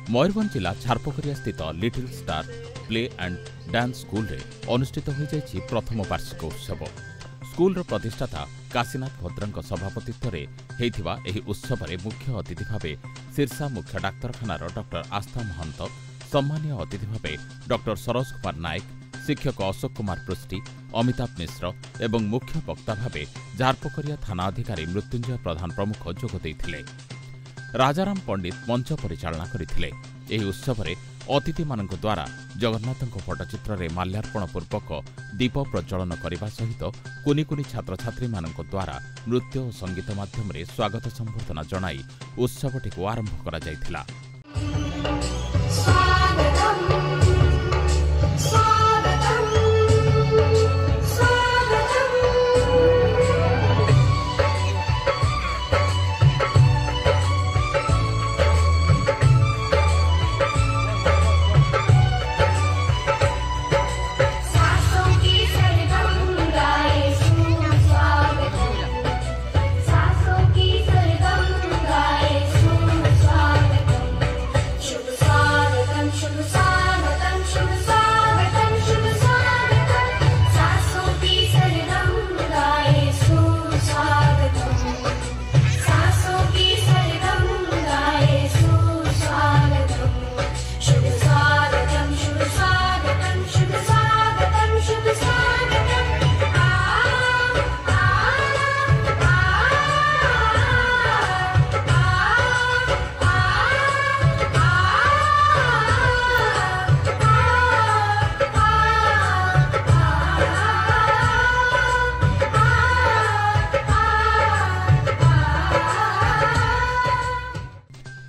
मयूरभंज जिला झारपकरिया स्थित little star play and dance school रे अनुष्ठित हो जाइछि प्रथम वार्षिक उत्सव। स्कूल प्रतिष्ठाता काशीनाथ भद्रଙ୍କ सभापतित्व हेतिबा एही उत्सव रे मुख्य अतिथि भावे सिरसा मुख्य डाक्तरखानार डॉक्टर आस्था महंत, सम्मानीय अतिथि भावे डॉक्टर सरोज कुमार नायक, शिक्षक अशोक कुमार पृष्टि, अमिताभ मिश्र एवं मुख्य वक्ता भावे झारपकरिया थाना अधिकारी मृत्युंजय प्रधान प्रमुख जोग देइथिले। राजाराम पंडित मंच परिचालना करथिले। एही उत्सव रे अतिथि मानक द्वारा जगन्नाथଙ୍କ पट्टचित्र रे माल्यार्पण पूर्वक दीप प्रज्वलन करने सहित कुनि कुनि छात्र छात्री मानक द्वारा नृत्य और संगीत माध्यम रे स्वागत संबर्धना जणाई उत्सवटी को आरंभ करा जायथिला।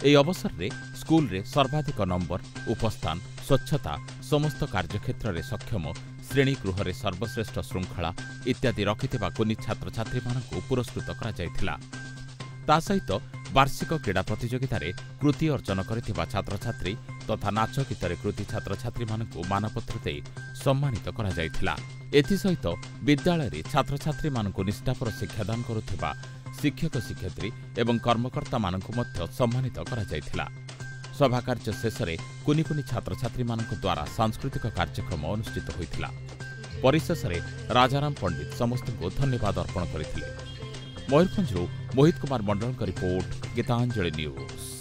এই অবসরে স্কুলে সর্বাধিক নম্বর, উপস্থান, স্বচ্ছতা, সমস্ত কার্যক্ষেত্রে সক্ষম, শ্রেণীগৃহরে সর্বশ্রেষ্ঠ শৃঙ্খলা ইত্যাদি রখিথিবা কুনি ছাত্রছাত্রী মানকু পুরস্কৃত করা যাইथिला। তা সহিত বার্ষিক ক্রীড়া প্রতিযোগিতারে কৃতি অর্জন করিথিবা ছাত্রছাত্রী তথা নাচ গীতরে কৃতি ছাত্রছাত্রী মানকু মানপত্র দেই সম্মানিত করা যাইथिला। এথি সহিত বিদ্যালয়ে ছাত্রছাত্রী মানকু নিষ্ঠাপর শিক্ষাদান করুথিবা शिक्षक शिक्षयित्री एवं कर्मकर्ता मानकु मध्य सम्मानित करा जायथिला। सभा कार्य शेष में कुनि कुनि छात्र छात्री मानक द्वारा सांस्कृतिक कार्यक्रम अनुष्ठित होइथिला। परिशेष में राजाराम पंडित समस्त को धन्यवाद अर्पण करथिले। मयूरभंजरू मोहित कुमार मंडल का रिपोर्ट, गीतांजलि न्यूज।